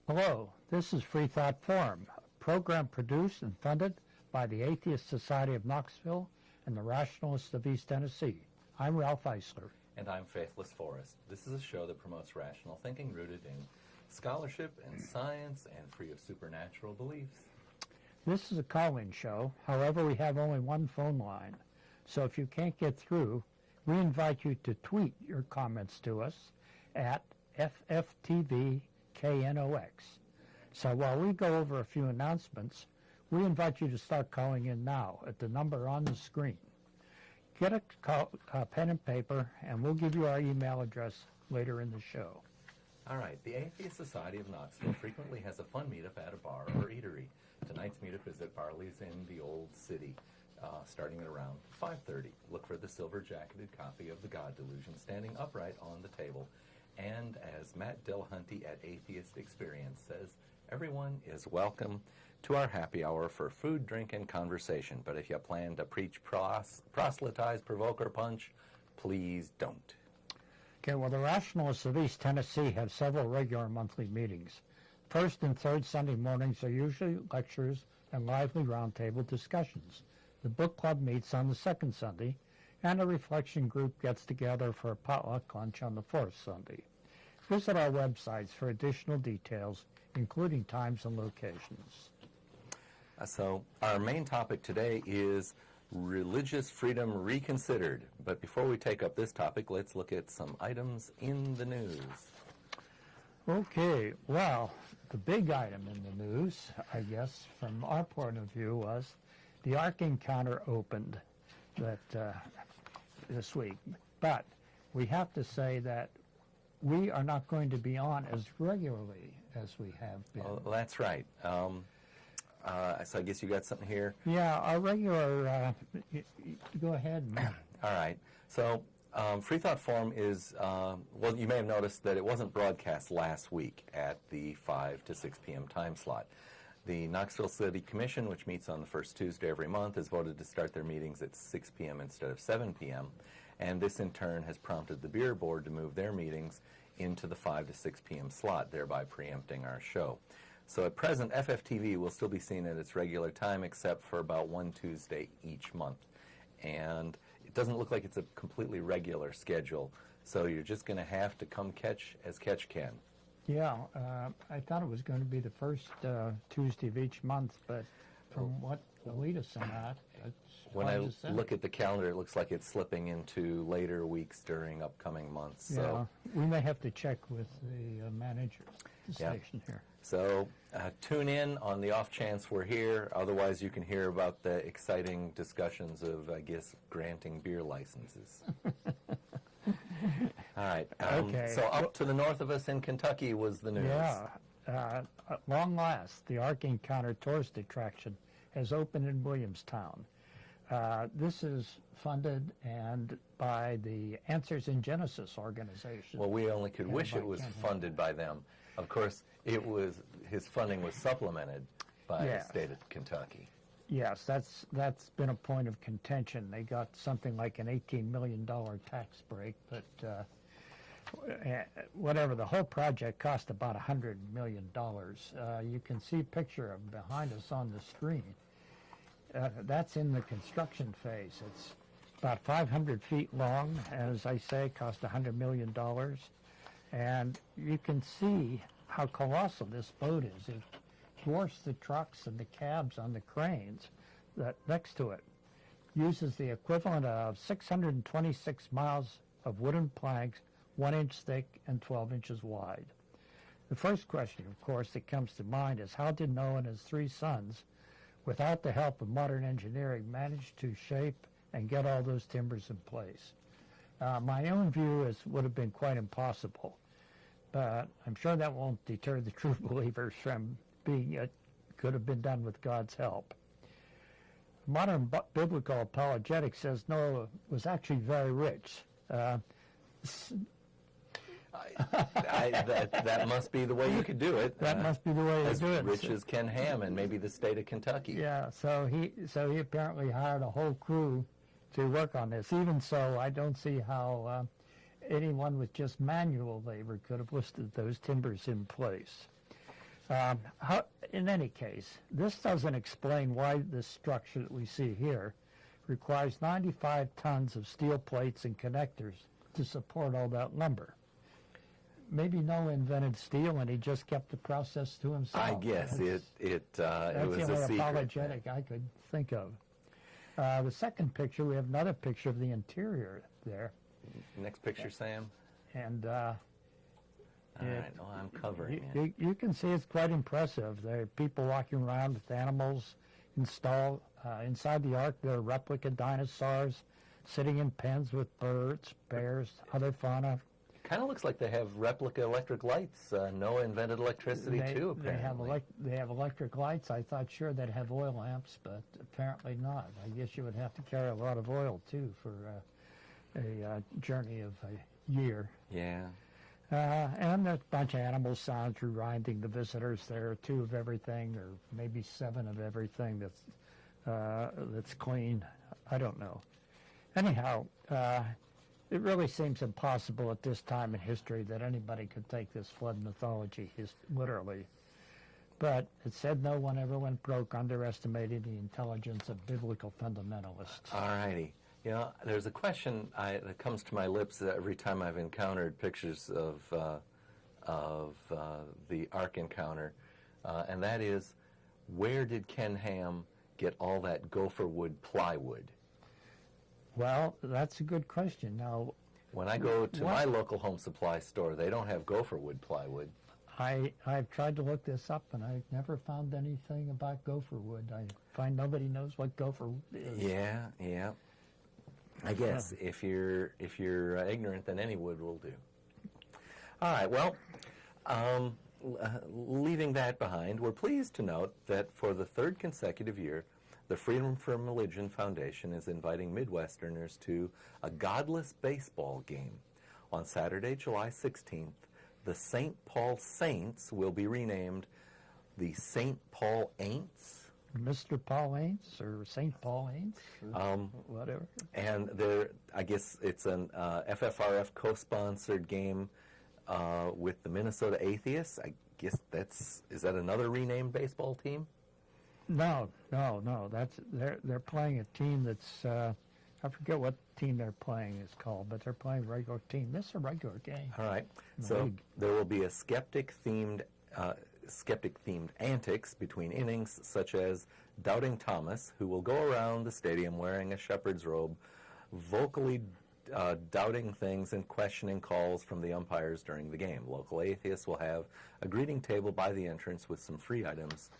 Hello, this is Freethought Forum, a program produced and funded by the Atheist Society of Knoxville and the Rationalists of East Tennessee. I'm Ralph Eisler. And I'm Faithless Forrest. This is a show that promotes rational thinking rooted in scholarship and science and free of supernatural beliefs. This is a call-in show. However, we have only one phone line. So if you can't get through, we invite you to tweet your comments to us at FFTVKNOX. So while we go over a few announcements, we invite you to start calling in now at the number on the screen. Get a pen and paper, and we'll give you our email address later in the show. All right. The Atheist Society of Knoxville frequently has a fun meetup at a bar or eatery. Tonight's meetup is at Barley's in the Old City, starting at around 5:30. Look for the silver-jacketed copy of The God Delusion standing upright on the table. And as Matt Dillahunty at Atheist Experience says, everyone is welcome to our happy hour for food, drink, and conversation. But if you plan to preach, proselytize, provoke, or punch, please don't. Okay, well, the Rationalists of East Tennessee have several regular monthly meetings. First and third Sunday mornings are usually lectures and lively roundtable discussions. The book club meets on the second Sunday, and a reflection group gets together for a potluck lunch on the fourth Sunday. Visit our websites for additional details, including times and locations. So our main topic today is Religious Freedom Reconsidered. But before we take up this topic, let's look at some items in the news. Okay, well, the big item in the news, I guess, from our point of view, was the Ark Encounter opened this week. But we have to say that we are not going to be on as regularly as we have been. Oh, that's right. So I guess you got something here. Yeah, our regular, go ahead. All right. So Freethought Forum is, well, you may have noticed that it wasn't broadcast last week at the 5 to 6 p.m. time slot. The Knoxville City Commission, which meets on the first Tuesday every month, has voted to start their meetings at 6 p.m. instead of 7 p.m., and this in turn has prompted the Beer Board to move their meetings into the 5 to 6 p.m. slot, thereby preempting our show. So at present, FFTV will still be seen at its regular time, except for about one Tuesday each month. And it doesn't look like it's a completely regular schedule, so you're just going to have to come catch as catch can. Yeah, I thought it was going to be the first Tuesday of each month, but from what Alita sent out, when I look at the calendar, it looks like it's slipping into later weeks during upcoming months. Yeah, so we may have to check with the manager of the station here. So tune in on the off chance we're here. Otherwise, you can hear about the exciting discussions of, I guess, granting beer licenses. All right. Okay. So up to the north of us in Kentucky was the news. Yeah. At long last, the Ark Encounter tourist attraction has opened in Williamstown. This is funded and by the Answers in Genesis organization. Well, we only could wish it was funded by them. Of course, his funding was supplemented by the state of Kentucky. Yes, that's been a point of contention. They got something like an $18 million tax break, but whatever, the whole project cost about $100 million. You can see a picture of behind us on the screen. That's in the construction phase. It's about 500 feet long, as I say, cost $100 million. And you can see how colossal this boat is. It dwarfs the trucks and the cabs on the cranes that next to it. Uses the equivalent of 626 miles of wooden planks, 1 inch thick and 12 inches wide. The first question, of course, that comes to mind is how did Noah and his 3 sons, without the help of modern engineering, manage to shape and get all those timbers in place? My own view is would have been quite impossible, but I'm sure that won't deter the true believers from being it could have been done with God's help. Modern biblical apologetics says Noah was actually very rich. That must be the way you could do it. That must be the way to do it. As rich as Ken Ham and maybe the state of Kentucky. Yeah, so he apparently hired a whole crew to work on this. Even so, I don't see how anyone with just manual labor could have lifted those timbers in place. In any case, this doesn't explain why this structure that we see here requires 95 tons of steel plates and connectors to support all that lumber. Maybe Noah invented steel and he just kept the process to himself. I guess it was that's a the secret. only apologetic I could think of. The second picture, we have another picture of the interior there. Next picture, Sam. And All right, well, I'm covering it. you can see it's quite impressive. There are people walking around with animals installed. Inside the ark, there are replica dinosaurs sitting in pens with birds, bears, other fauna. Kind of looks like they have replica electric lights. Noah invented electricity too, apparently. They have electric lights. I thought sure they'd have oil lamps, but apparently not. I guess you would have to carry a lot of oil too for a journey of a year. Yeah. And there's a bunch of animal sounds reminding the visitors there are 2 of everything, or maybe 7 of everything that's clean. I don't know. Anyhow, it really seems impossible at this time in history that anybody could take this flood mythology literally. But it said no one ever went broke underestimating the intelligence of biblical fundamentalists. All righty. You know, there's a question that comes to my lips every time I've encountered pictures of the Ark encounter, and that is, where did Ken Ham get all that gopher wood plywood? Well, that's a good question. Now, when I go to my local home supply store, they don't have gopher wood plywood. I've tried to look this up, and I've never found anything about gopher wood. I find nobody knows what gopher wood is. Yeah. I guess if you're ignorant, then any wood will do. All right. Well, leaving that behind, we're pleased to note that for the 3rd consecutive year, the Freedom from Religion Foundation is inviting Midwesterners to a godless baseball game. On Saturday, July 16th, the St. Paul Saints will be renamed the St. Paul Aints. Mr. Paul Aints or St. Paul Aints, or whatever. And I guess it's an FFRF co-sponsored game with the Minnesota Atheists. I guess is that another renamed baseball team? No. That's they're playing a team that's I forget what team they're playing is called, but they're playing a regular team. This is a regular game. All right. So there will be a skeptic-themed antics between innings, such as Doubting Thomas, who will go around the stadium wearing a shepherd's robe, vocally doubting things and questioning calls from the umpires during the game. Local atheists will have a greeting table by the entrance with some free items,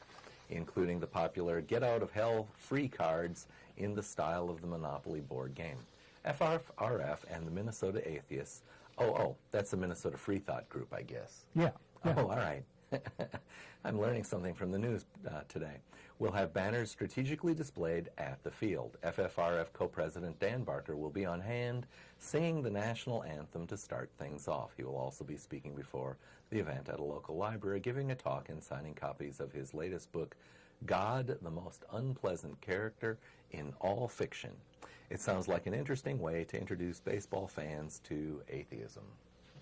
including the popular Get Out of Hell free cards in the style of the Monopoly board game. FRF and the Minnesota Atheists, that's the Minnesota Freethought group, I guess. Yeah. Oh, all right. I'm learning something from the news today. We'll have banners strategically displayed at the field. FFRF co-president Dan Barker will be on hand singing the national anthem to start things off. He will also be speaking before the event at a local library, giving a talk and signing copies of his latest book, God, the Most Unpleasant Character in All Fiction. It sounds like an interesting way to introduce baseball fans to atheism.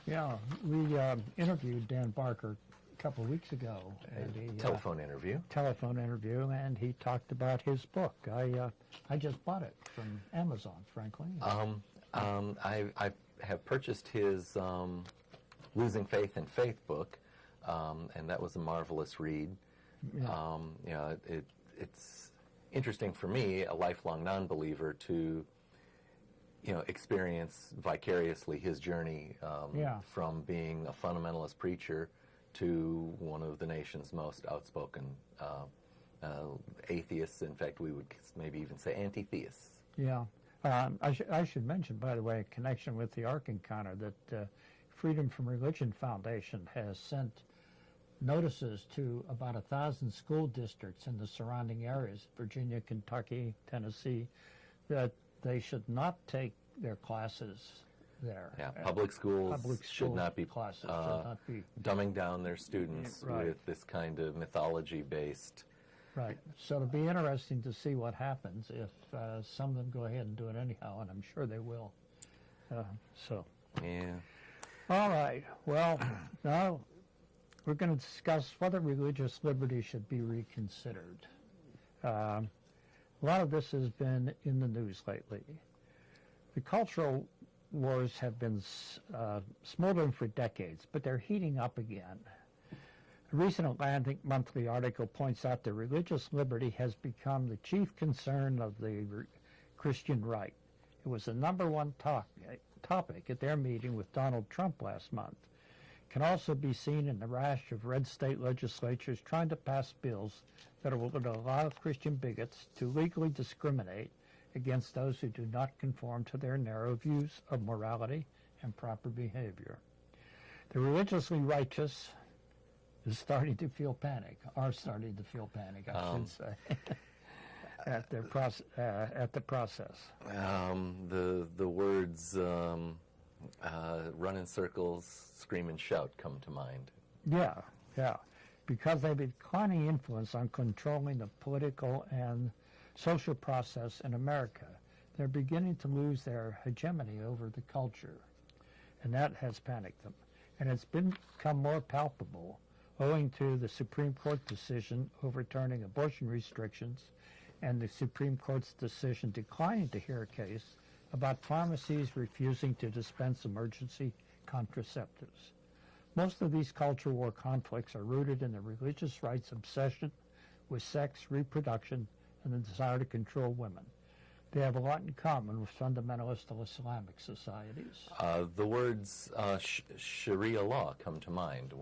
Yeah, we interviewed Dan Barker a couple of weeks ago. Telephone interview, and he talked about his book. I just bought it from Amazon, frankly. I have purchased his Losing Faith in Faith book, and that was a marvelous read. Yeah. It's interesting for me, a lifelong non-believer, to experience vicariously his journey from being a fundamentalist preacher to one of the nation's most outspoken atheists. In fact, we would maybe even say anti-theists. Yeah. I should mention, by the way, in connection with the Ark encounter, that Freedom from Religion Foundation has sent notices to about 1,000 school districts in the surrounding areas, Virginia, Kentucky, Tennessee, that they should not take their classes there. Yeah, public schools should not be dumbing down their students with this kind of mythology-based. Right. So it'll be interesting to see what happens if some of them go ahead and do it anyhow, and I'm sure they will. Yeah. All right. Well, now we're going to discuss whether religious liberty should be reconsidered. A lot of this has been in the news lately. The cultural wars have been smoldering for decades, but they're heating up again. A recent Atlantic Monthly article points out that religious liberty has become the chief concern of the Christian right. It was the number one topic at their meeting with Donald Trump last month. Can also be seen in the rash of red state legislatures trying to pass bills that would allow Christian bigots to legally discriminate against those who do not conform to their narrow views of morality and proper behavior. The religiously righteous is starting to feel panic, are starting to feel panic, I should say, at the process. The words run in circles, scream and shout come to mind. Yeah. Because they have a declining influence on controlling the political and social process in America. They're beginning to lose their hegemony over the culture, and that has panicked them. And it's become more palpable owing to the Supreme Court decision overturning abortion restrictions and the Supreme Court's decision declining to hear a case about pharmacies refusing to dispense emergency contraceptives. Most of these cultural war conflicts are rooted in the religious right's obsession with sex, reproduction, and the desire to control women. They have a lot in common with fundamentalist Islamic societies. The words Sharia law come to mind.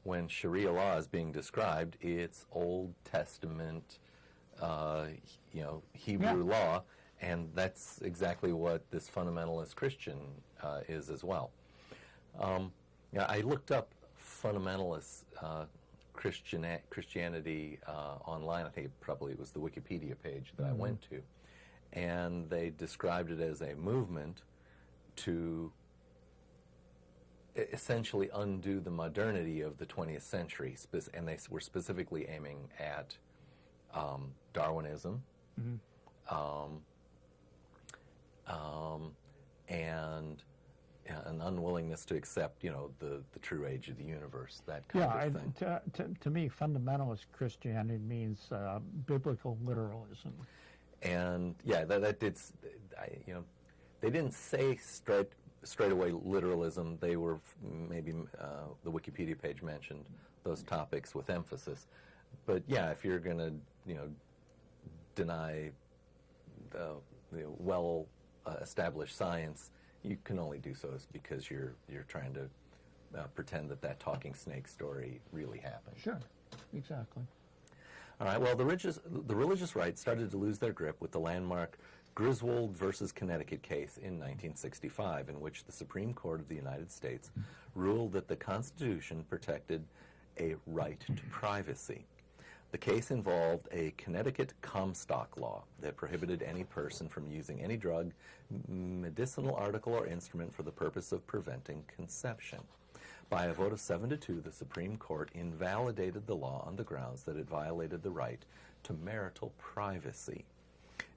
When Sharia law is being described, it's Old Testament, Hebrew law, and that's exactly what this fundamentalist Christian is as well. I looked up fundamentalist Christianity online. I think it was the Wikipedia page that I went to, and they described it as a movement to essentially undo the modernity of the 20th century, and they were specifically aiming at Darwinism, and an unwillingness to accept, the true age of the universe, that kind of thing. To me, fundamentalist Christianity means biblical literalism. And that did, they didn't say straight away literalism. They were maybe the Wikipedia page mentioned those topics with emphasis. But if you're going to deny well established science, you can only do so because you're trying to pretend that talking snake story really happened. Sure, exactly. All right. Well, the religious right started to lose their grip with the landmark Griswold versus Connecticut case in 1965, in which the Supreme Court of the United States ruled that the Constitution protected a right to privacy. The case involved a Connecticut Comstock law that prohibited any person from using any drug, medicinal article, or instrument for the purpose of preventing conception. By a vote of 7-2, the Supreme Court invalidated the law on the grounds that it violated the right to marital privacy,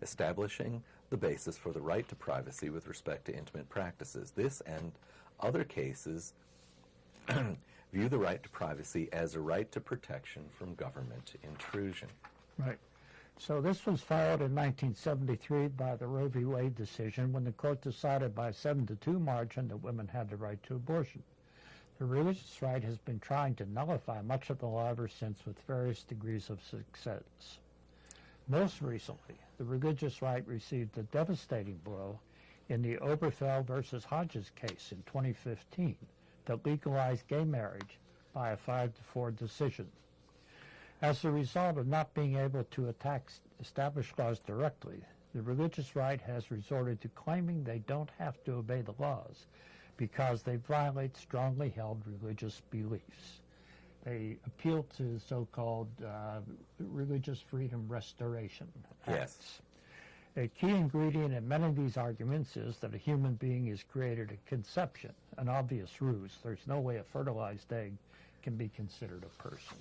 establishing the basis for the right to privacy with respect to intimate practices. This and other cases view the right to privacy as a right to protection from government intrusion. Right. So this was followed in 1973 by the Roe v. Wade decision, when the court decided by a 7-2 margin that women had the right to abortion. The religious right has been trying to nullify much of the law ever since, with various degrees of success. Most recently, the religious right received a devastating blow in the Oberfeld versus Hodges case in 2015 that legalized gay marriage by a 5-4 decision. As a result of not being able to attack established laws directly, the religious right has resorted to claiming they don't have to obey the laws because they violate strongly held religious beliefs. They appeal to the so-called Religious Freedom Restoration Acts. Yes. A key ingredient in many of these arguments is that a human being is created at conception, an obvious ruse. There's no way a fertilized egg can be considered a person.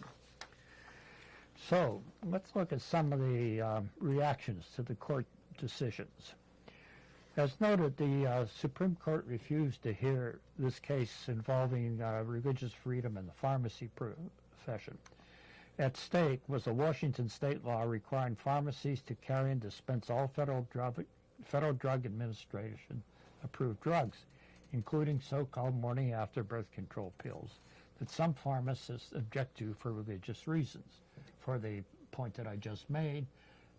So let's look at some of the reactions to the court decisions. As noted, the Supreme Court refused to hear this case involving religious freedom in the pharmacy profession. At stake was a Washington state law requiring pharmacies to carry and dispense all Federal Drug Administration approved drugs, including so-called morning after birth control pills that some pharmacists object to for religious reasons, for the point that I just made,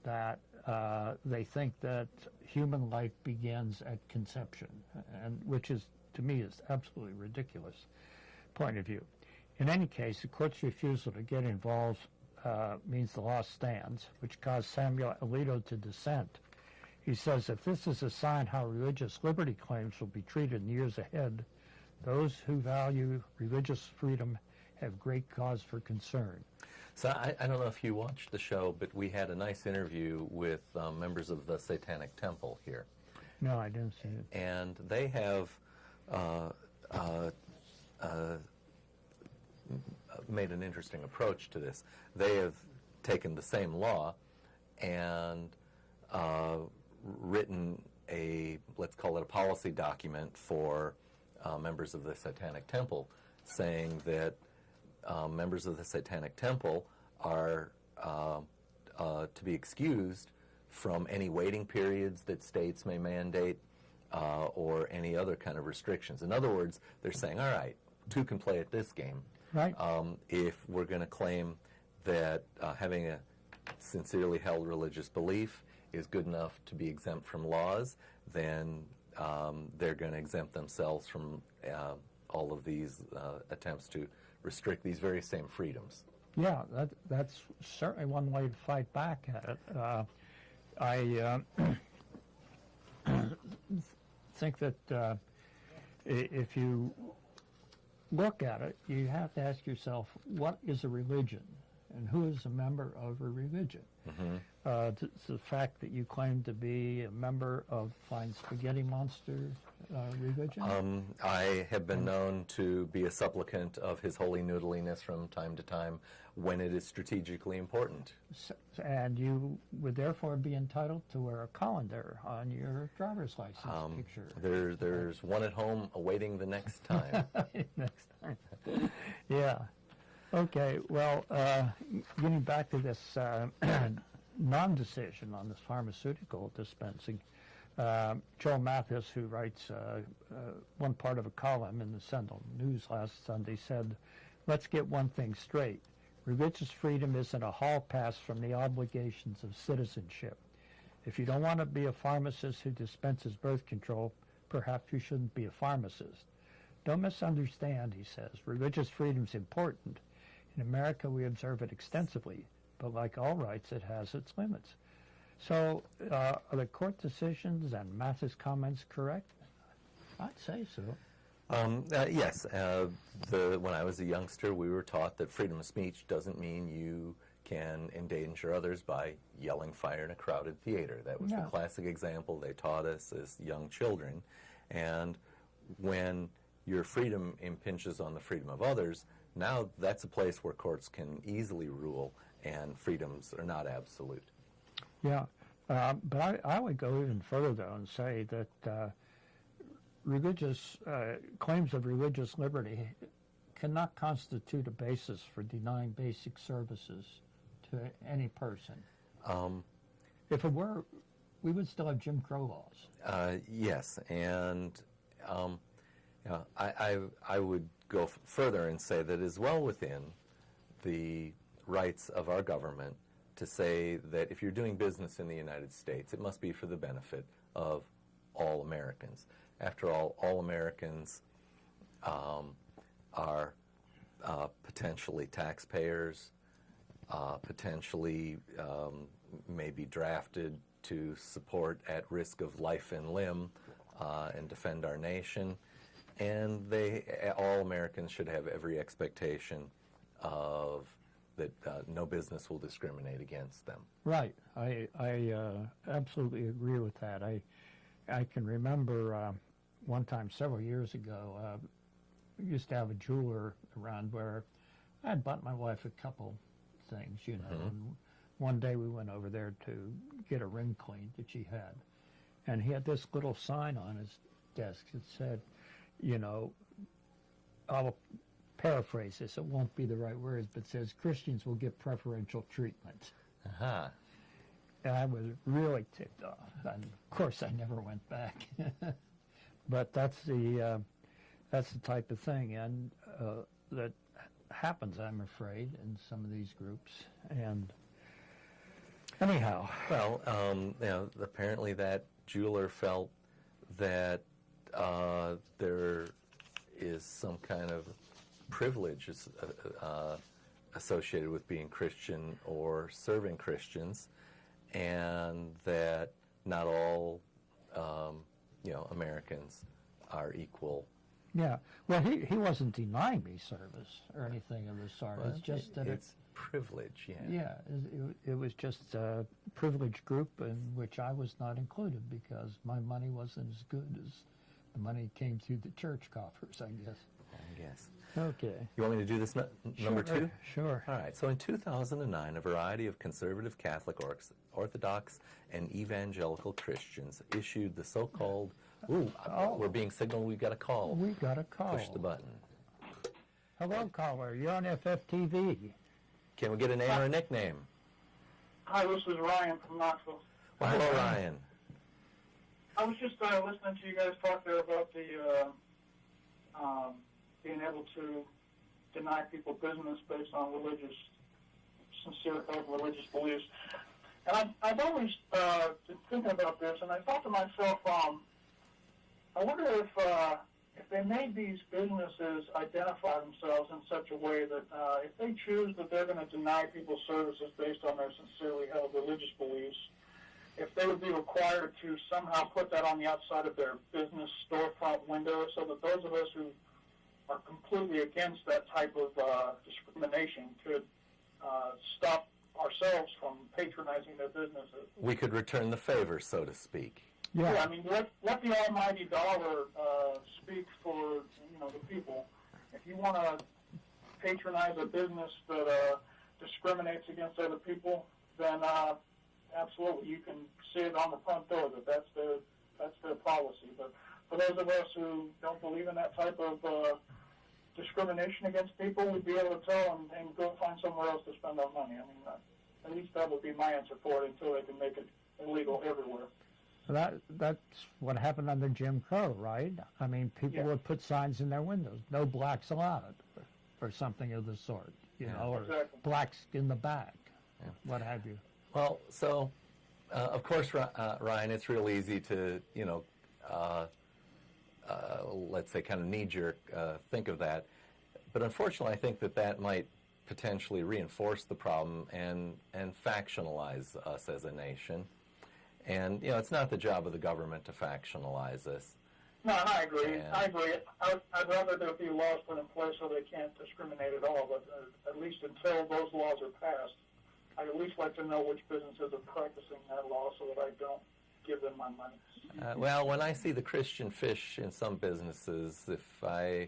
that they think that human life begins at conception, and which is, to me, is absolutely ridiculous point of view. In any case, the court's refusal to get involved means the law stands, which caused Samuel Alito to dissent. He says, if this is a sign how religious liberty claims will be treated in years ahead, those who value religious freedom have great cause for concern. So I don't know if you watched the show, but we had a nice interview with members of the Satanic Temple here. No, I didn't see it. And they have made an interesting approach to this. They have taken the same law and written a, let's call it a policy document for members of the Satanic Temple, saying that members of the Satanic Temple are to be excused from any waiting periods that states may mandate or any other kind of restrictions. In other words, they're saying, all right, two can play at this game. Right. If we're going to claim that having a sincerely held religious belief is good enough to be exempt from laws, then they're going to exempt themselves from all of these attempts to restrict these very same freedoms. Yeah, that's certainly one way to fight back at it. I think that if you look at it, you have to ask yourself, what is a religion and who is a member of a religion? Mm-hmm. The fact that you claim to be a member of Fine Spaghetti Monster religion? I have been known to be a supplicant of His Holy Noodliness from time to time when it is strategically important. And you would therefore be entitled to wear a colander on your driver's license picture. There's one at home awaiting the next time. Next time. Yeah. Okay, well, getting back to this non-decision on this pharmaceutical dispensing, Joel Mathis, who writes one part of a column in the Sentinel News last Sunday, said, let's get one thing straight. Religious freedom isn't a hall pass from the obligations of citizenship. If you don't want to be a pharmacist who dispenses birth control, perhaps you shouldn't be a pharmacist. Don't misunderstand, he says. Religious freedom is important. In America, we observe it extensively, but like all rights, it has its limits. So, are the court decisions and Mathis' comments correct? I'd say so. Yes. When I was a youngster, we were taught that freedom of speech doesn't mean you can endanger others by yelling fire in a crowded theater. That was the classic example they taught us as young children. And when your freedom impinges on the freedom of others, now that's a place where courts can easily rule and freedoms are not absolute. Yeah, but I would go even further, though, and say that religious claims of religious liberty cannot constitute a basis for denying basic services to any person. If it were, we would still have Jim Crow laws. Yes, and I would go further and say that it is well within the rights of our government to say that if you're doing business in the United States, it must be for the benefit of all Americans. After all Americans are potentially taxpayers, potentially may be drafted to support at risk of life and limb and defend our nation. And all Americans should have every expectation of that no business will discriminate against them. Right. I absolutely agree with that. I can remember one time several years ago, we used to have a jeweler around where I had bought my wife a couple things, you know. Mm-hmm. And one day we went over there to get a ring cleaned that she had. and he had this little sign on his desk that said, you know, I'll paraphrase this, it won't be the right words, but says Christians will get preferential treatment. Uh-huh. And I was really ticked off. And of course, I never went back. But that's the type of thing, and that happens, I'm afraid, in some of these groups. And anyhow, Well, you know, apparently that jeweler felt that there is some kind of privilege associated with being Christian or serving Christians, and that not all, you know, Americans are equal. yeah. Well, he wasn't denying me service or anything of the sort. It's just that it's privilege, yeah. yeah, it was just a privileged group in which I was not included because my money wasn't as good as the money came through the church coffers, I guess. I guess. Okay. You want me to do this number two? Sure. All right. So in 2009, a variety of conservative Catholic, Orthodox, and evangelical Christians issued the so-called, we're being signaled we've got a call. We got a call. Push the button. Hello, caller. You're on FFTV. Can we get a name or a nickname? Hi, this is Ryan from Knoxville. Well, hello, Ryan. I was just listening to you guys talk there about the being able to deny people business based on sincere religious beliefs. And I've always been thinking about this, and I thought to myself, I wonder if they made these businesses identify themselves in such a way that if they choose that they're going to deny people services based on their sincerely held religious beliefs, if they would be required to somehow put that on the outside of their business storefront window so that those of us who are completely against that type of discrimination could stop ourselves from patronizing their businesses. We could return the favor, so to speak. Yeah, I mean, let the almighty dollar speak for the people. If you want to patronize a business that discriminates against other people, then absolutely, you can see it on the front door that that's their policy. But for those of us who don't believe in that type of discrimination against people, we'd be able to tell them and go find somewhere else to spend our money. I mean, at least that would be my answer for it until they can make it illegal everywhere. That's what happened under Jim Crow, right? I mean, people would put signs in their windows, no blacks allowed, or something of the sort, or exactly. blacks in the back, what have you. Well, so, of course, Ryan, it's real easy to, let's say, kind of knee-jerk think of that. But unfortunately, I think that might potentially reinforce the problem and factionalize us as a nation. And, it's not the job of the government to factionalize us. No, I agree. I'd rather there be laws put in place so they can't discriminate at all, but at least until those laws are passed, I'd at least like to know which businesses are practicing that law so that I don't give them my money. Well, when I see the Christian fish in some businesses, if I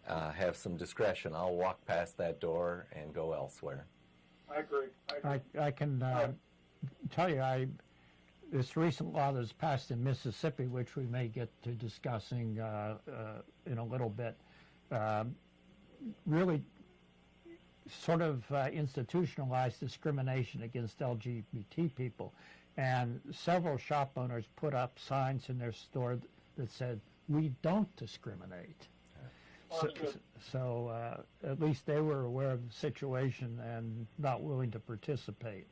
have some discretion, I'll walk past that door and go elsewhere. I agree. I can tell you, this recent law that's passed in Mississippi, which we may get to discussing in a little bit, really sort of institutionalized discrimination against LGBT people. And several shop owners put up signs in their store that said, "We don't discriminate." So at least they were aware of the situation and not willing to participate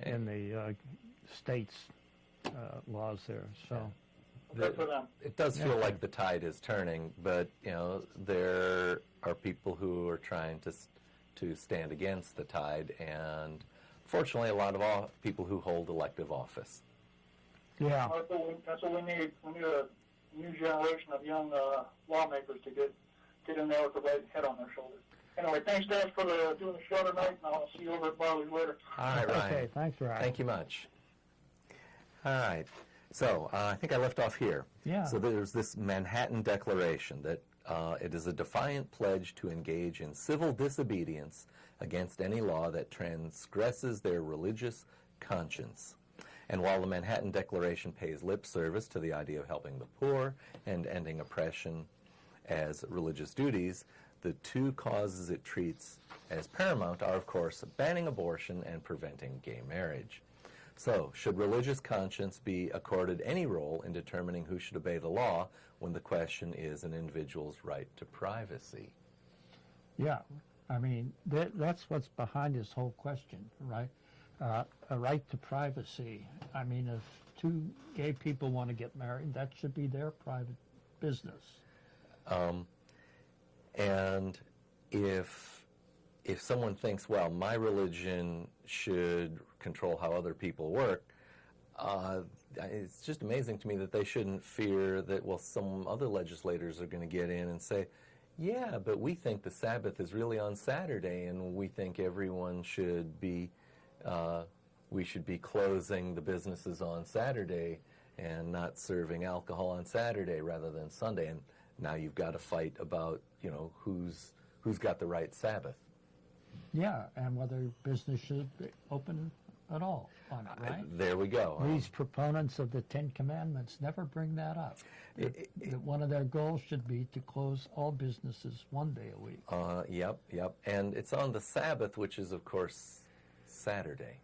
in the state's laws there. So it does feel like the tide is turning, but there are people who are trying to stand against the tide, and fortunately, a lot of people who hold elective office. Yeah, that's what we need. We need a new generation of young lawmakers to get in there with the right head on their shoulders. Anyway, thanks, guys, for doing the show tonight, and I'll see you over at Barley's later. All right, Ryan. Okay, thanks, Ryan. Thank you much. All right. So I think I left off here. Yeah. So there's this Manhattan Declaration that it is a defiant pledge to engage in civil disobedience against any law that transgresses their religious conscience. And while the Manhattan Declaration pays lip service to the idea of helping the poor and ending oppression as religious duties, the two causes it treats as paramount are, of course, banning abortion and preventing gay marriage. So, should religious conscience be accorded any role in determining who should obey the law when the question is an individual's right to privacy? Yeah, I mean, that's what's behind this whole question, right? A right to privacy. I mean, if two gay people want to get married, that should be their private business. And if someone thinks, well, my religion should control how other people work, it's just amazing to me that they shouldn't fear that, well, some other legislators are going to get in and say, yeah, but we think the Sabbath is really on Saturday, and we think everyone should be, we should be closing the businesses on Saturday and not serving alcohol on Saturday rather than Sunday. And now you've got to fight about, who's got the right Sabbath. Yeah, and whether business should be open at all on it, right? There we go. These proponents of the Ten Commandments never bring that up. That one of their goals should be to close all businesses one day a week. Yep. And it's on the Sabbath, which is, of course, Saturday.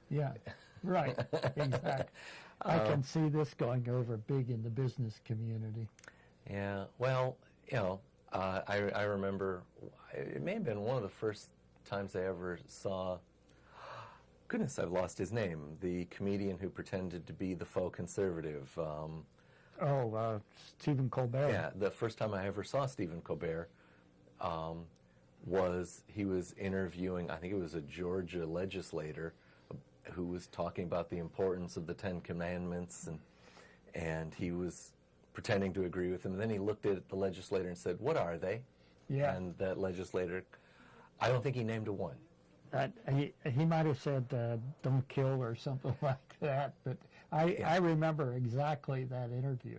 Yeah, right, exactly. I can see this going over big in the business community. Yeah, well, I remember, it may have been one of the first times I ever saw, goodness, I've lost his name, the comedian who pretended to be the faux conservative. Stephen Colbert. Yeah, the first time I ever saw Stephen Colbert was he was interviewing, I think it was a Georgia legislator who was talking about the importance of the Ten Commandments, and he was pretending to agree with him. And then he looked at the legislator and said, "What are they?" Yeah. And that legislator, I don't think he named a one. He might have said, "Don't kill" or something like that. But I remember exactly that interview,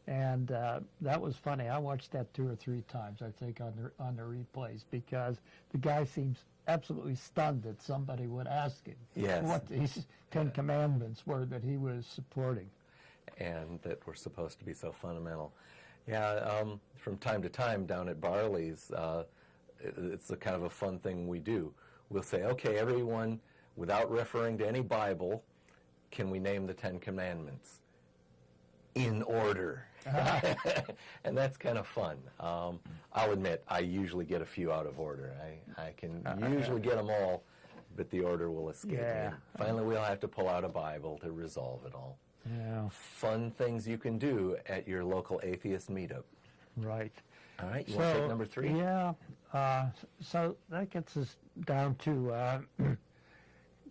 and that was funny. I watched that 2 or 3 times, I think, on the replays, because the guy seems absolutely stunned that somebody would ask him what these Ten Commandments were that he was supporting. And that were supposed to be so fundamental. Yeah, from time to time down at Barley's, it's a kind of a fun thing we do. We'll say, okay, everyone, without referring to any Bible, can we name the Ten Commandments? In order. And that's kind of fun. I'll admit, I usually get a few out of order. I can usually get them all, but the order will escape me. Finally, we'll have to pull out a Bible to resolve it all. Yeah. Fun things you can do at your local atheist meetup. Right. All right, you want to take number 3? Yeah. So that gets us down to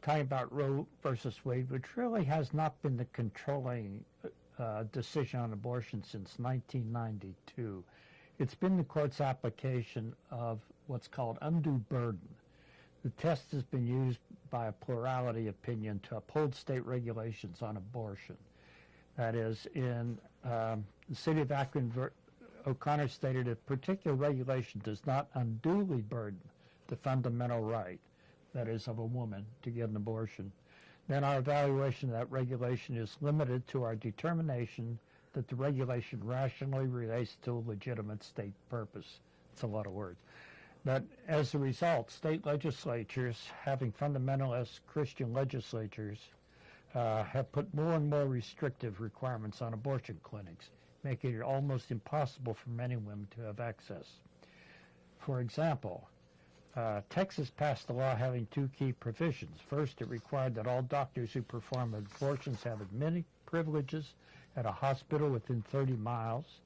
talking about Roe versus Wade, which really has not been the controlling decision on abortion since 1992. It's been the court's application of what's called undue burden. The test has been used by a plurality opinion to uphold state regulations on abortion. That is, in the city of Akron, O'Connor stated if particular regulation does not unduly burden the fundamental right, that is, of a woman to get an abortion, then our evaluation of that regulation is limited to our determination that the regulation rationally relates to a legitimate state purpose. It's a lot of words. But as a result, state legislatures, having fundamentalist Christian legislatures, have put more and more restrictive requirements on abortion clinics, making it almost impossible for many women to have access. For example, Texas passed a law having 2 key provisions. First, it required that all doctors who perform abortions have admitting privileges at a hospital within 30 miles.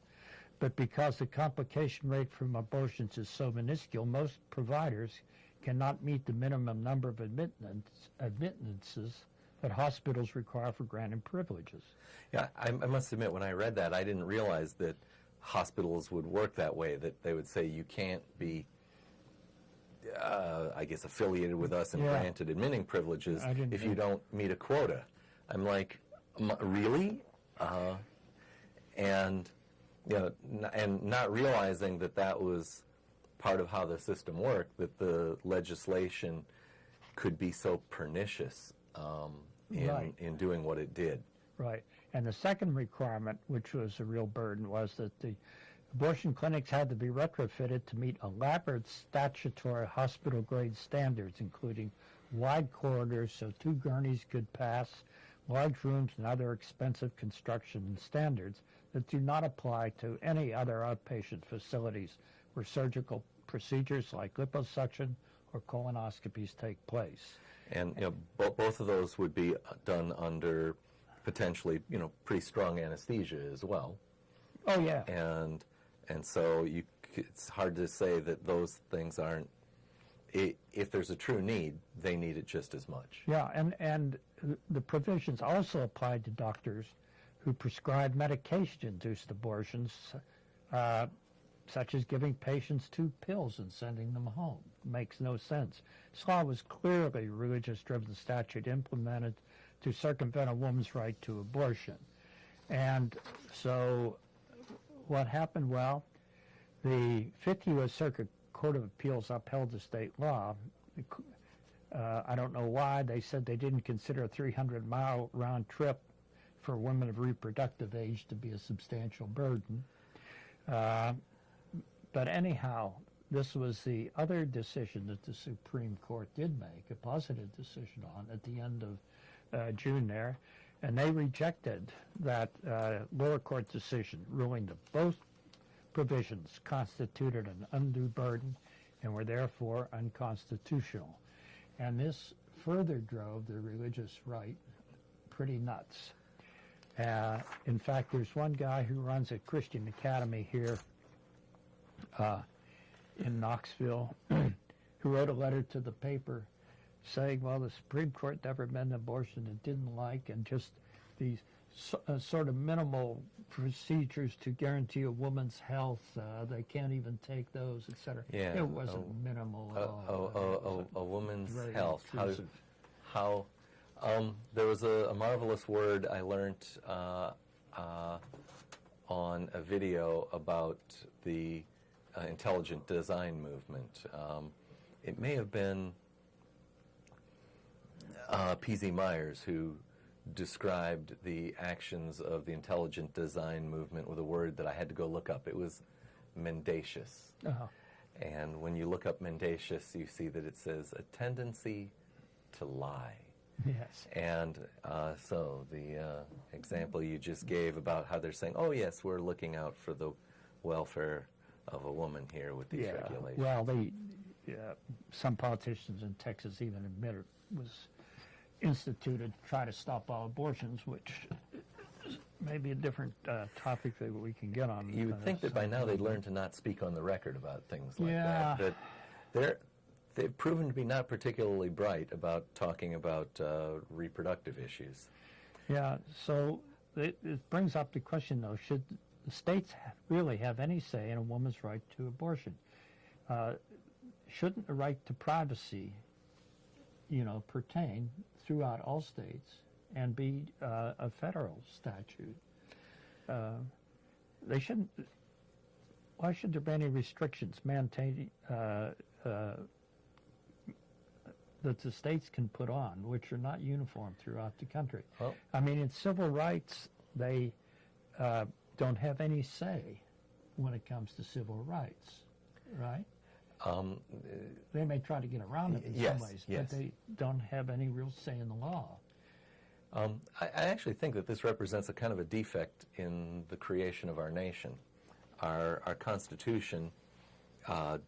But because the complication rate from abortions is so minuscule, most providers cannot meet the minimum number of admittances that hospitals require for granting privileges. Yeah, I must admit, when I read that, I didn't realize that hospitals would work that way, that they would say you can't be, I guess, affiliated with us and granted admitting privileges if you don't meet a quota. I'm like, really? And not realizing that was part of how the system worked, that the legislation could be so pernicious Right. in doing what it did. Right. And the second requirement, which was a real burden, was that the abortion clinics had to be retrofitted to meet elaborate statutory hospital-grade standards, including wide corridors so two gurneys could pass, large rooms, and other expensive construction standards that do not apply to any other outpatient facilities where surgical procedures like liposuction or colonoscopies take place. And both of those would be done under potentially pretty strong anesthesia as well. Oh, yeah. And so it's hard to say that those things aren't. If there's a true need, they need it just as much. Yeah, and the provisions also applied to doctors who prescribe medication-induced abortions, such as giving patients 2 pills and sending them home. Makes no sense. This law was clearly a religious-driven statute implemented to circumvent a woman's right to abortion. And so what happened? Well, the 5th U.S. Circuit Court of Appeals upheld the state law. I don't know why. They said they didn't consider a 300-mile round trip for women of reproductive age to be a substantial burden. But anyhow, this was the other decision that the Supreme Court did make, a positive decision on at the end of June there, and they rejected that lower court decision, ruling that both provisions constituted an undue burden and were therefore unconstitutional. And this further drove the religious right pretty nuts. In fact, there's one guy who runs a Christian academy here in Knoxville who wrote a letter to the paper saying, well, the Supreme Court never meant abortion it didn't like, and just these sort of minimal procedures to guarantee a woman's health, they can't even take those, etc. Yeah, it wasn't minimal at all. A woman's very health. intrusive. How there was a marvelous word I learned on a video about the intelligent design movement. It may have been P.Z. Myers who described the actions of the intelligent design movement with a word that I had to go look up. It was mendacious. Uh-huh. And when you look up mendacious, you see that it says a tendency to lie. Yes. And so the example you just gave about how they're saying, oh, yes, we're looking out for the welfare of a woman here with these regulations. Well, some politicians in Texas even admit it was instituted to try to stop all abortions, which may be a different topic that we can get on. You would think that by now they'd learn to not speak on the record about things like Yeah. that. But they've proven to be not particularly bright about talking about reproductive issues. Yeah, so it brings up the question, though, should the states really have any say in a woman's right to abortion? Shouldn't the right to privacy, pertain throughout all states and be a federal statute? They shouldn't. Why should there be any restrictions mandating that the states can put on, which are not uniform throughout the country? Well, I mean, in civil rights, they don't have any say when it comes to civil rights, right? They may try to get around it in yes, some ways, yes. but they don't have any real say in the law. I actually think that this represents a kind of a defect in the creation of our nation. Our Constitution, our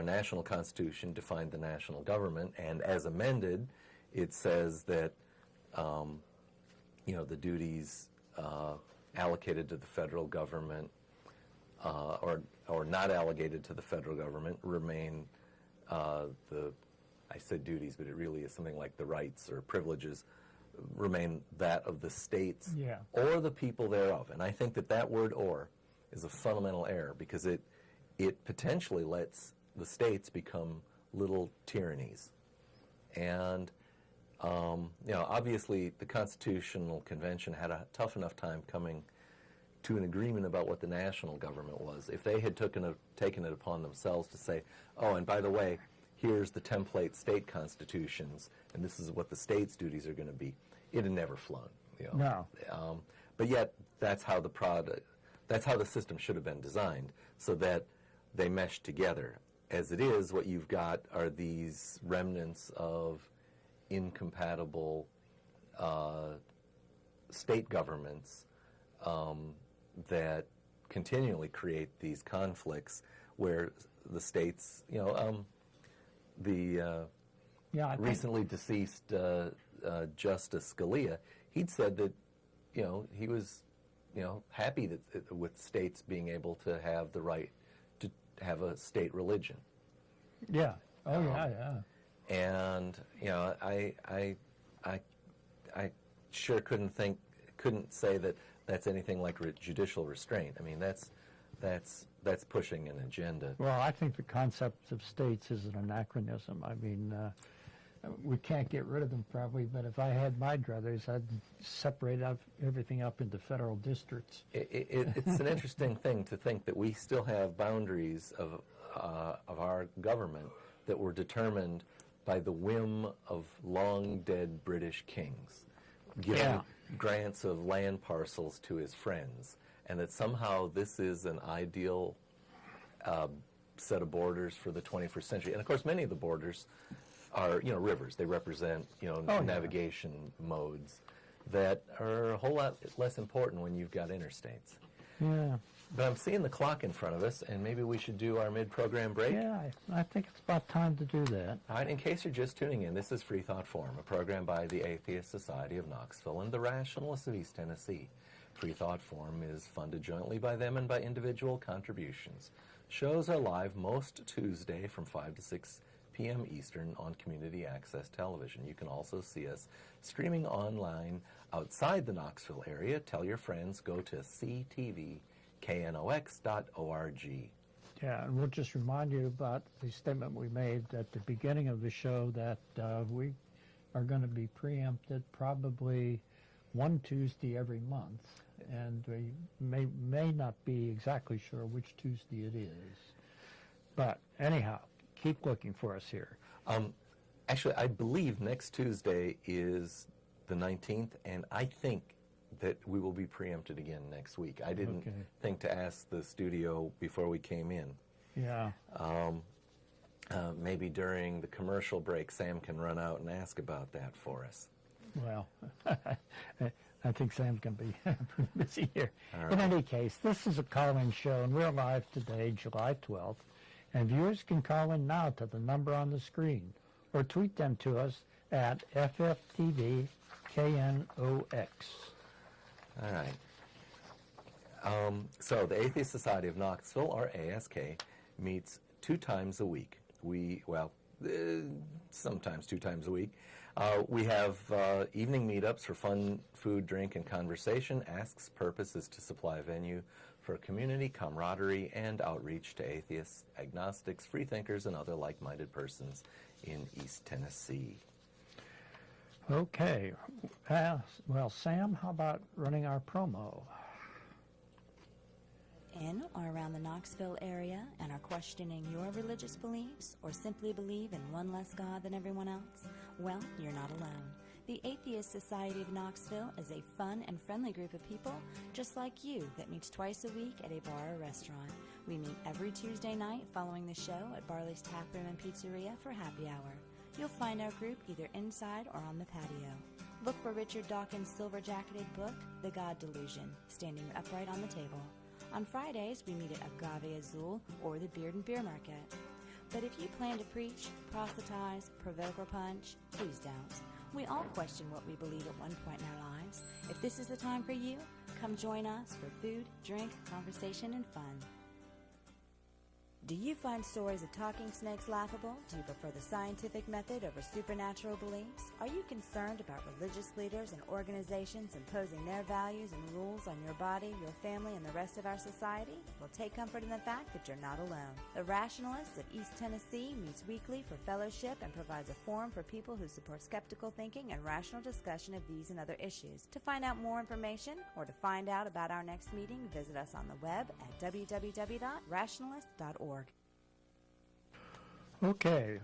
national Constitution defined the national government, and as amended, it says that, the duties allocated to the federal government or not allocated to the federal government remain I said duties, but it really is something like the rights or privileges, remain that of the states or the people thereof. And I think that word "or" is a fundamental error because it potentially lets the states become little tyrannies. And obviously the Constitutional Convention had a tough enough time coming to an agreement about what the national government was. If they had taken it upon themselves to say, oh, and by the way, here's the template state constitutions, and this is what the state's duties are going to be, it had never flown. No. But yet, that's how the system should have been designed, so that they mesh together. As it is, what you've got are these remnants of incompatible state governments that continually create these conflicts where the states, recently deceased Justice Scalia, he'd said that, he was, happy that with states being able to have the right to have a state religion. Yeah. Oh, yeah. And I sure couldn't say that that's anything like judicial restraint. I mean, that's pushing an agenda. Well, I think the concept of states is an anachronism. I mean, we can't get rid of them probably, but if I had my druthers, I'd separate everything up into federal districts. It's an interesting thing to think that we still have boundaries of our government that were determined by the whim of long-dead British kings, giving grants of land parcels to his friends, and that somehow this is an ideal set of borders for the 21st century. And of course, many of the borders are, rivers. They represent, navigation modes that are a whole lot less important when you've got interstates. Yeah. But I'm seeing the clock in front of us, and maybe we should do our mid-program break. Yeah, I think it's about time to do that. All right, in case you're just tuning in, this is Freethought Forum, a program by the Atheist Society of Knoxville and the Rationalists of East Tennessee. Freethought Forum is funded jointly by them and by individual contributions. Shows are live most Tuesday from 5 to 6 p.m. Eastern on Community Access Television. You can also see us streaming online outside the Knoxville area. Tell your friends, go to ctvknox.org. Yeah, and we'll just remind you about the statement we made at the beginning of the show that we are going to be preempted probably one Tuesday every month, and we may not be exactly sure which Tuesday it is. But anyhow, keep looking for us here. Actually, I believe next Tuesday is the 19th, and I think that we will be preempted again next week. I didn't think to ask the studio before we came in. Yeah. Maybe during the commercial break, Sam can run out and ask about that for us. Well, I think Sam's going to be pretty busy here. Right. In any case, this is a call-in show, and we're live today, July 12th. And viewers can call in now to the number on the screen or tweet them to us at FFTVKNOX. All right. So the Atheist Society of Knoxville, or ASK, meets 2 times a week. Sometimes 2 times a week. We have evening meetups for fun, food, drink, and conversation. ASK's purpose is to supply a venue for community, camaraderie, and outreach to atheists, agnostics, freethinkers, and other like-minded persons in East Tennessee. Okay. Well, Sam, how about running our promo? In or around the Knoxville area and are questioning your religious beliefs or simply believe in one less God than everyone else? Well, you're not alone. The Atheist Society of Knoxville is a fun and friendly group of people just like you that meets twice a week at a bar or restaurant. We meet every Tuesday night following the show at Barley's Tap Room and Pizzeria for happy hour. You'll find our group either inside or on the patio. Look for Richard Dawkins' silver-jacketed book, The God Delusion, standing upright on the table. On Fridays, we meet at Agave Azul or the Beard and Beer Market. But if you plan to preach, proselytize, provoke, or punch, please don't. We all question what we believe at one point in our lives. If this is the time for you, come join us for food, drink, conversation, and fun. Do you find stories of talking snakes laughable? Do you prefer the scientific method over supernatural beliefs? Are you concerned about religious leaders and organizations imposing their values and rules on your body, your family, and the rest of our society? Well, take comfort in the fact that you're not alone. The Rationalists of East Tennessee meets weekly for fellowship and provides a forum for people who support skeptical thinking and rational discussion of these and other issues. To find out more information or to find out about our next meeting, visit us on the web at www.rationalist.org. Okay,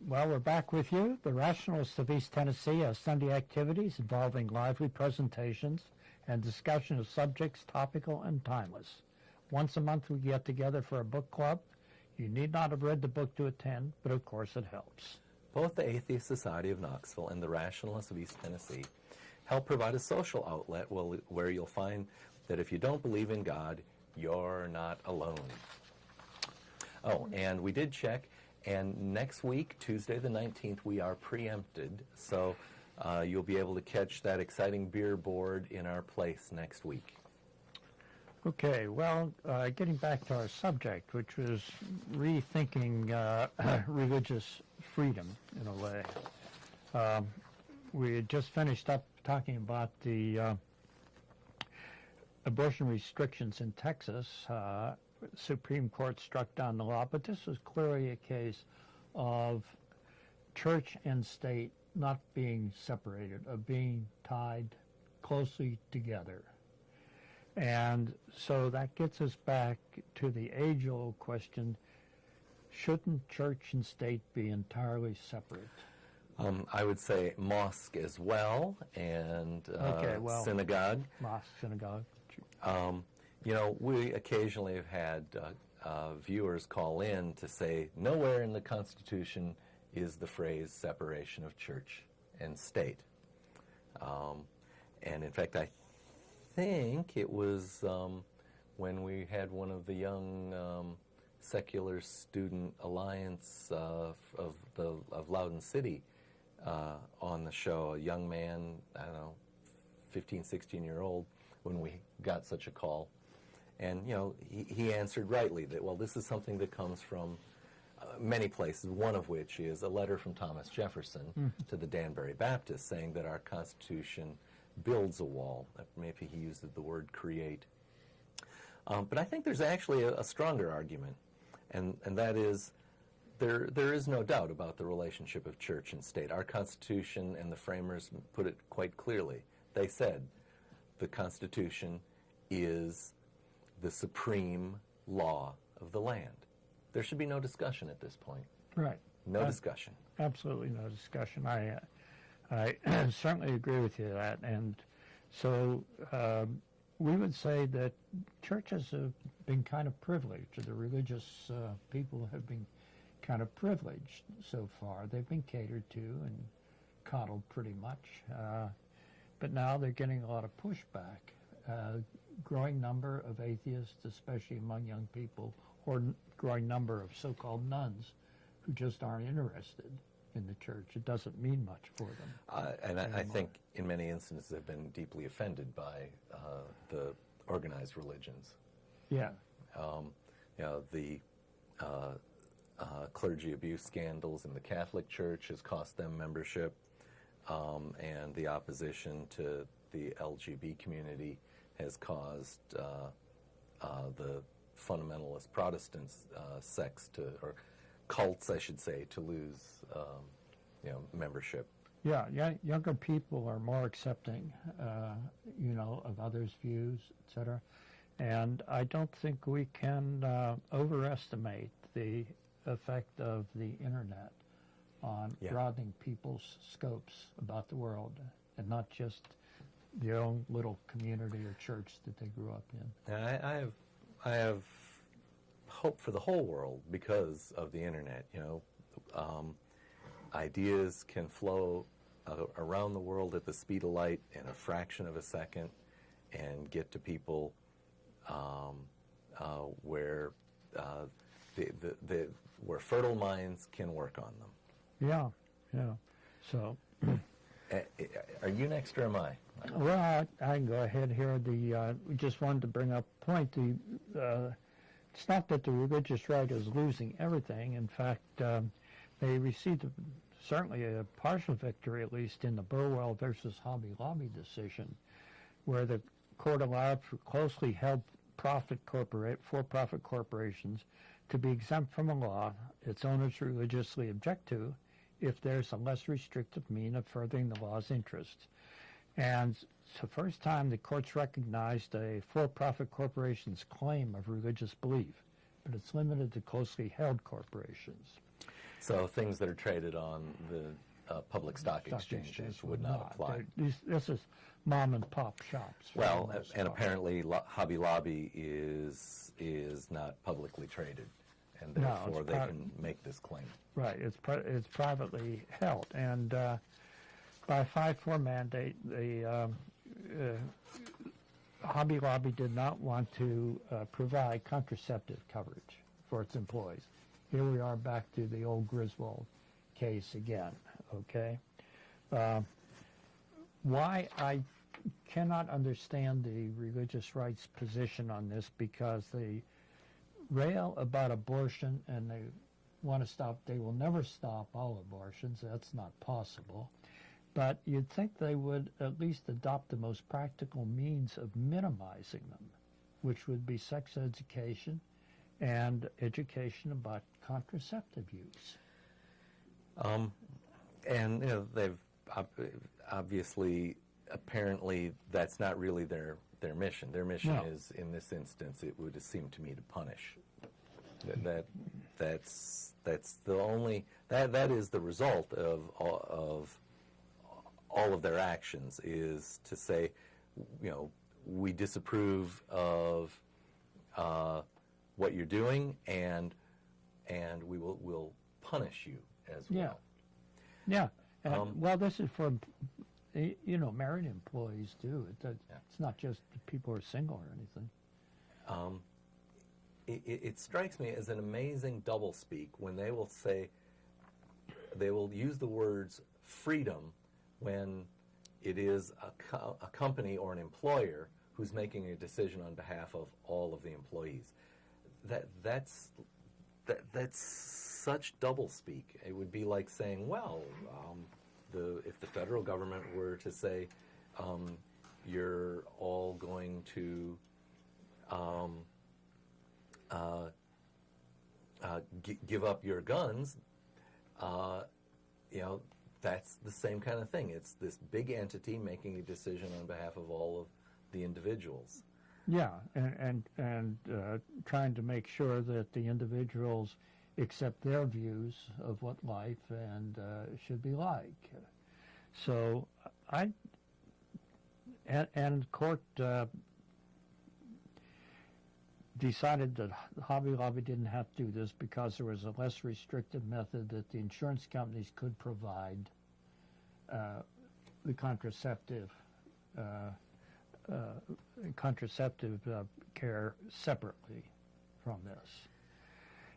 Well, we're back with you. The Rationalists of East Tennessee have Sunday activities involving lively presentations and discussion of subjects topical and timeless. Once a month we get together for a book club. You need not have read the book to attend, but of course it helps. Both the Atheist Society of Knoxville and the Rationalists of East Tennessee help provide a social outlet where you'll find that if you don't believe in God, you're not alone. Oh, and we did check, and next week, Tuesday the 19th, we are preempted, so you'll be able to catch that exciting beer board in our place next week. Okay, well, getting back to our subject, which was rethinking religious freedom in a way. We had just finished up talking about the abortion restrictions in Texas. Supreme Court struck down the law, but this was clearly a case of church and state not being separated, of being tied closely together. And so that gets us back to the age-old question, shouldn't church and state be entirely separate? I would say mosque as well, and synagogue. Mosque, synagogue. You know, we occasionally have had viewers call in to say, nowhere in the Constitution is the phrase separation of church and state. And in fact, I think it was when we had one of the young Secular Student Alliance of Loudoun City on the show, a young man, I don't know, 15, 16-year-old, when we got such a call. And, you know, he answered rightly that, well, this is something that comes from many places, one of which is a letter from Thomas Jefferson to the Danbury Baptists saying that our Constitution builds a wall. Maybe he used the word create. But I think there's actually a stronger argument, and that is there is no doubt about the relationship of church and state. Our Constitution and the framers put it quite clearly. They said the Constitution is the supreme law of the land. There should be no discussion at this point. Right. No discussion. Absolutely no discussion. I certainly agree with you that. And so we would say that churches have been kind of privileged, or the religious people have been kind of privileged so far. They've been catered to and coddled pretty much. But now they're getting a lot of pushback. Growing number of atheists, especially among young people, or growing number of so-called nuns who just aren't interested in the church. It doesn't mean much for them. And I think in many instances they've been deeply offended by the organized religions. Yeah. You know, the clergy abuse scandals in the Catholic Church has cost them membership, and the opposition to the LGBT community has caused the fundamentalist Protestant sects or cults, I should say, to lose membership. Yeah, younger people are more accepting, of others' views, etc. And I don't think we can overestimate the effect of the internet on broadening people's scopes about the world, and not just their own little community or church that they grew up in. I have hope for the whole world because of the internet. Ideas can flow around the world at the speed of light in a fraction of a second and get to people where where fertile minds can work on them. Yeah. So, are you next or am I? Well, I can go ahead here. We just wanted to bring up a point. It's not that the religious right is losing everything. In fact, they received certainly a partial victory, at least in the Burwell versus Hobby Lobby decision, where the court allowed for closely held for-profit corporations to be exempt from a law its owners religiously object to if there's a less restrictive mean of furthering the law's interests. And it's the first time the courts recognized a for-profit corporation's claim of religious belief, but it's limited to closely held corporations. So things that are traded on the public stock exchanges would not apply. This is mom and pop shops. for Well, the most and part. apparently Hobby Lobby is not publicly traded, and No, it's therefore they private. can make this claim. Right, it's privately held, and by 5-4 mandate, the Hobby Lobby did not want to provide contraceptive coverage for its employees. Here we are back to the old Griswold case again, okay? Why I cannot understand the religious rights position on this, because they rail about abortion and they want to stop, they will never stop all abortions, that's not possible. But you'd think they would at least adopt the most practical means of minimizing them, which would be sex education and education about contraceptive use. And they've obviously, apparently, that's not really their mission. Their mission No. is, in this instance, it would seem to me, to punish. That's the only that is the result of all of their actions, is to say, we disapprove of what you're doing, and we will punish you as well. Yeah, and, well, this is for, married employees too. It's not just people who are single or anything. It strikes me as an amazing doublespeak when they will say, they will use the words freedom when it is a company or an employer who's making a decision on behalf of all of the employees. That's such doublespeak. It would be like saying, well, if the federal government were to say, you're all going to give up your guns, that's the same kind of thing. It's this big entity making a decision on behalf of all of the individuals. Yeah, and trying to make sure that the individuals accept their views of what life and should be like. So and court decided that Hobby Lobby didn't have to do this because there was a less restrictive method that the insurance companies could provide the contraceptive care separately from this.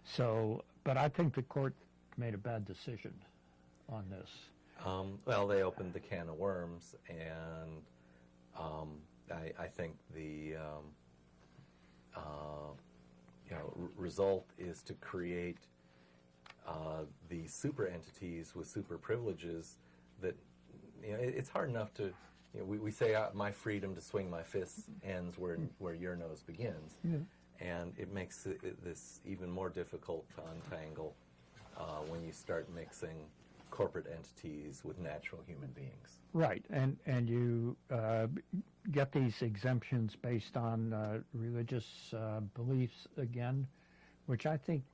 So, but I think the court made a bad decision on this. Well, they opened the can of worms, and I think the result is to create these super entities with super privileges that, it's hard enough to, we say my freedom to swing my fists ends where your nose begins. Yeah. And it makes this even more difficult to untangle when you start mixing corporate entities with natural human beings. Right, and you get these exemptions based on religious beliefs again, which I think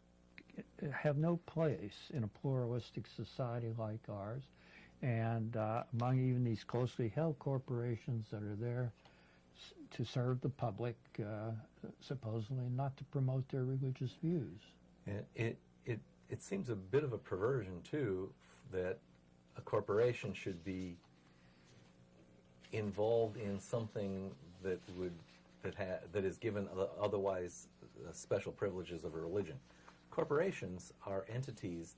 have no place in a pluralistic society like ours, and among even these closely held corporations that are there to serve the public, supposedly not to promote their religious views. It seems a bit of a perversion too, that a corporation should be involved in something that is given otherwise special privileges of a religion. Corporations are entities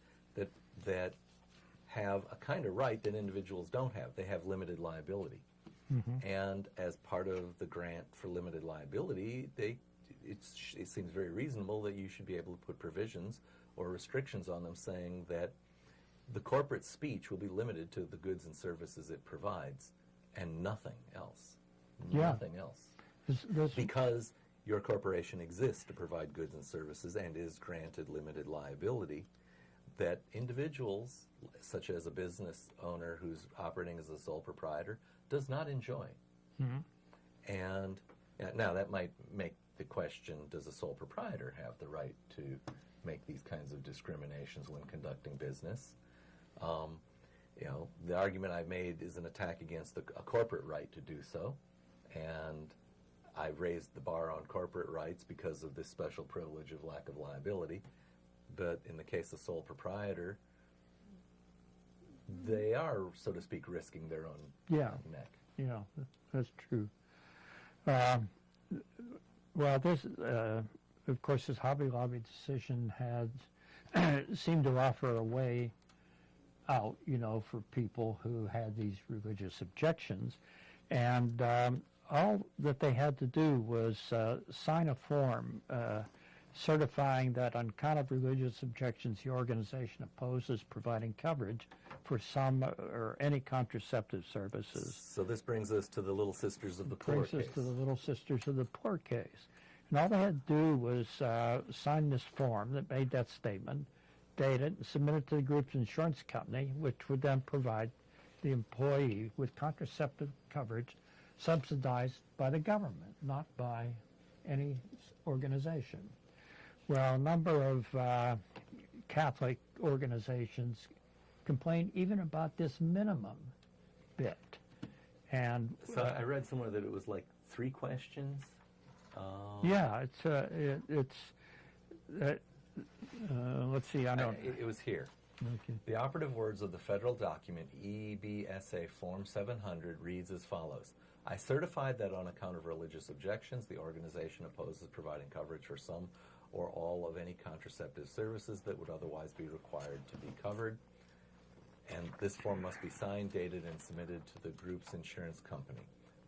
that have a kind of right that individuals don't have. They have limited liability. Mm-hmm. And as part of the grant for limited liability, it seems very reasonable that you should be able to put provisions or restrictions on them saying that the corporate speech will be limited to the goods and services it provides and nothing else. Yeah. Nothing else. This Because your corporation exists to provide goods and services and is granted limited liability, that individuals, such as a business owner who's operating as a sole proprietor, does not enjoy. Mhm. And now that might make the question, does a sole proprietor have the right to, make these kinds of discriminations when conducting business. The argument I've made is an attack against a corporate right to do so, and I've raised the bar on corporate rights because of this special privilege of lack of liability. But in the case of sole proprietor, they are, so to speak, risking their own neck. Yeah, that's true. Well, this, of course, this Hobby Lobby decision had seemed to offer a way out, for people who had these religious objections. And all that they had to do was sign a form certifying that on account of religious objections, the organization opposes providing coverage for some or any contraceptive services. So this brings us to the Little Sisters of the Poor case. Brings us to the Little Sisters of the Poor case. And all they had to do was sign this form that made that statement, date it, and submit it to the group's insurance company, which would then provide the employee with contraceptive coverage subsidized by the government, not by any organization. Well, a number of Catholic organizations complain even about this minimum bit. And so I read somewhere that it was like 3 questions. Yeah, let's see, I don't. It was here. Okay. The operative words of the federal document EBSA Form 700 reads as follows. I certified that on account of religious objections, the organization opposes providing coverage for some or all of any contraceptive services that would otherwise be required to be covered. And this form must be signed, dated, and submitted to the group's insurance company,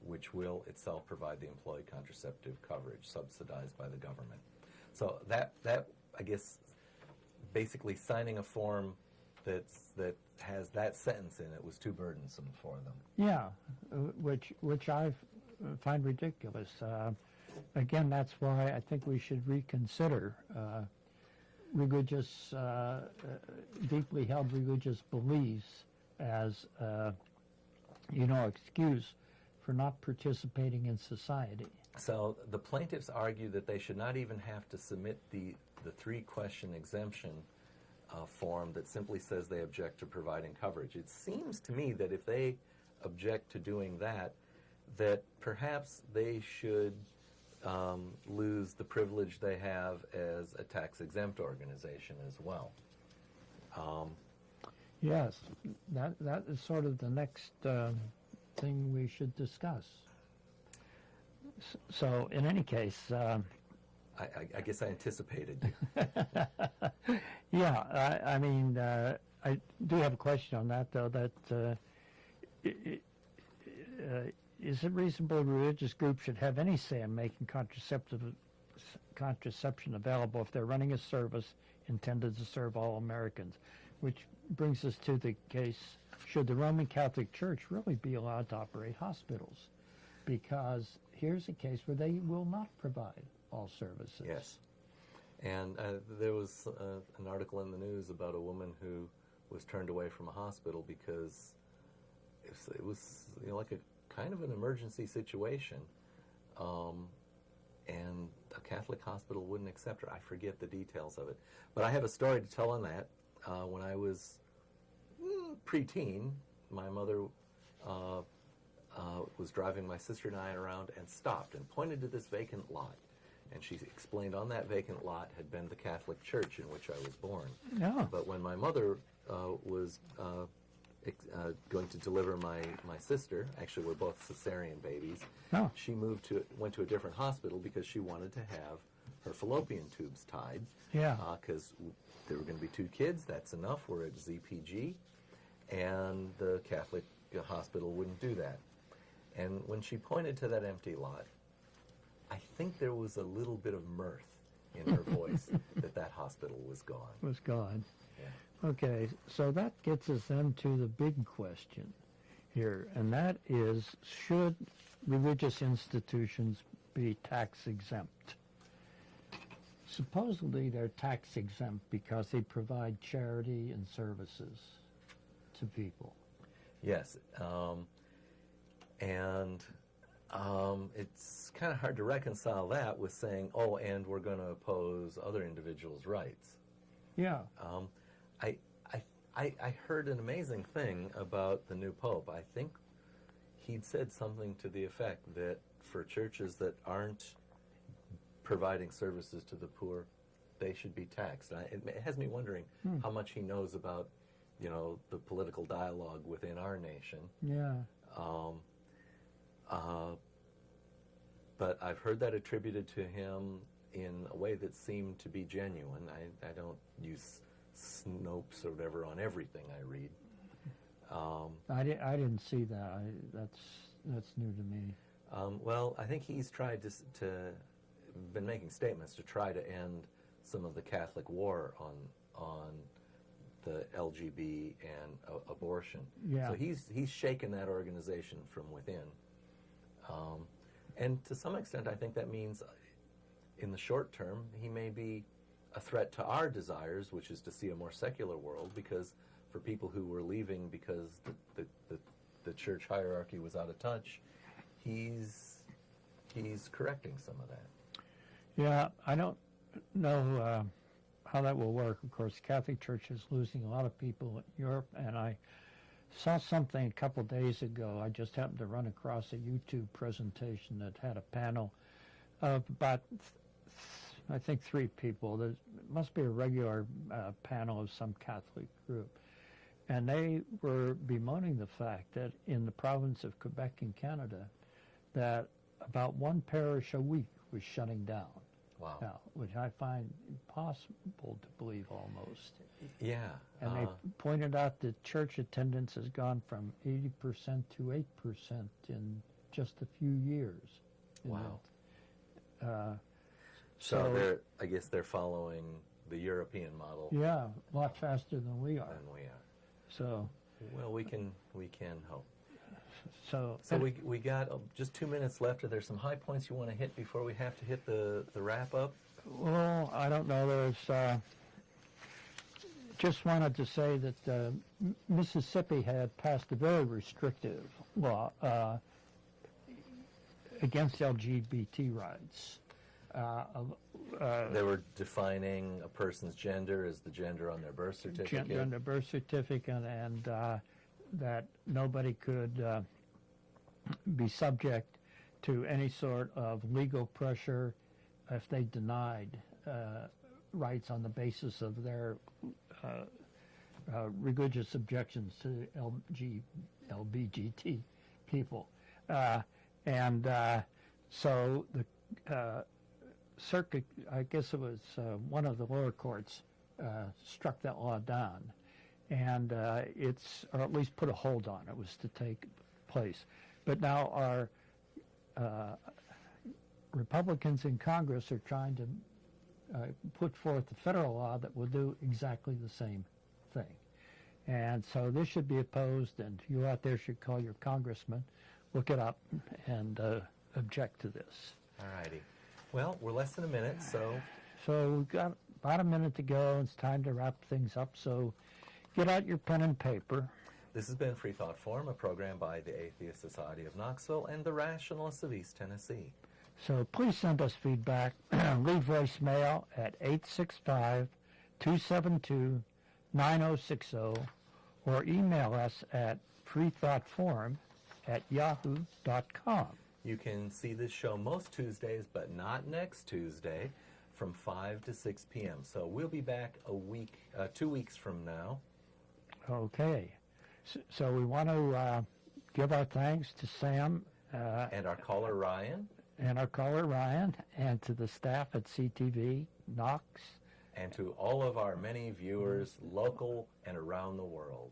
which will itself provide the employee contraceptive coverage subsidized by the government. So that I guess, basically signing a form that has that sentence in it was too burdensome for them. Yeah, which I find ridiculous. Again, that's why I think we should reconsider religious, deeply held religious beliefs as, excuse for not participating in society. So the plaintiffs argue that they should not even have to submit the 3-question exemption form that simply says they object to providing coverage. It seems to me that if they object to doing that perhaps they should lose the privilege they have as a tax-exempt organization as well. Yes, that is sort of the next thing we should discuss. So, in any case... I guess I anticipated you. Yeah, I mean, I do have a question on that, though, that is it reasonable religious groups should have any say in making contraception available if they're running a service intended to serve all Americans? Which brings us to the case, should the Roman Catholic Church really be allowed to operate hospitals? Because here's a case where they will not provide all services. Yes. And there was an article in the news about a woman who was turned away from a hospital because it was like a kind of an emergency situation, and a Catholic hospital wouldn't accept her. I forget the details of it. But I have a story to tell on that. When I was preteen, my mother was driving my sister and I around and stopped and pointed to this vacant lot. And she explained on that vacant lot had been the Catholic church in which I was born. Yeah. But when my mother was going to deliver my sister, actually we're both cesarean babies, Oh. she went to a different hospital because she wanted to have her fallopian tubes tied. Yeah. Because there were going to be 2 kids, that's enough, we're at ZPG, and the Catholic hospital wouldn't do that. And when she pointed to that empty lot, I think there was a little bit of mirth in her voice that hospital was gone. Was gone. Yeah. Okay, so that gets us then to the big question here, and that is, should religious institutions be tax exempt? Supposedly they're tax exempt because they provide charity and services to people. Yes, and it's kind of hard to reconcile that with saying, and we're going to oppose other individuals' rights. Yeah. I heard an amazing thing about the new pope. I think he'd said something to the effect that for churches that aren't providing services to the poor, they should be taxed. It has me wondering how much he knows about, the political dialogue within our nation. Yeah. But I've heard that attributed to him in a way that seemed to be genuine. I don't use Snopes or whatever on everything I read. I didn't see that. That's new to me. Well, I think he's tried to been making statements to try to end some of the Catholic war on the LGB and abortion. Yeah. So he's shaken that organization from within. And to some extent, I think that means in the short term, he may be a threat to our desires, which is to see a more secular world, because for people who were leaving because the church hierarchy was out of touch, he's correcting some of that. Yeah, I don't know how that will work. Of course, the Catholic Church is losing a lot of people in Europe, and I saw something a couple days ago. I just happened to run across a YouTube presentation that had a panel of about, I think, 3 people. There must be a regular panel of some Catholic group. And they were bemoaning the fact that in the province of Quebec in Canada, that about 1 parish a week was shutting down. Wow. Now, which I find impossible to believe almost. Yeah. And they pointed out that church attendance has gone from 80% to 8% in just a few years. Wow. So I guess they're following the European model. Yeah, a lot faster than we are. Than we are. So. Well, we can hope. So we got just 2 minutes left. Are there some high points you want to hit before we have to hit the wrap up? Well, I don't know. There's just wanted to say that Mississippi had passed a very restrictive law against LGBT rights. They were defining a person's gender as the gender on their birth certificate. Gender on their birth certificate, and that nobody could be subject to any sort of legal pressure if they denied rights on the basis of their religious objections to LBGT people. So the circuit, I guess it was one of the lower courts, struck that law down. And or at least put a hold on it, was to take place. But now our Republicans in Congress are trying to put forth a federal law that will do exactly the same thing. And so this should be opposed, and you out there should call your congressman, look it up, and object to this. All righty. Well, we're less than a minute, so... So we've got about a minute to go. It's time to wrap things up, so get out your pen and paper. This has been Freethought Forum, a program by the Atheist Society of Knoxville and the Rationalists of East Tennessee. So please send us feedback. Leave voicemail at 865-272-9060 or email us at freethoughtforum@yahoo.com. You can see this show most Tuesdays, but not next Tuesday, from 5 to 6 p.m. So we'll be back 2 weeks from now. Okay. So we want to give our thanks to Sam. And our caller, Ryan. And to the staff at CTV, Knox. And to all of our many viewers, local and around the world.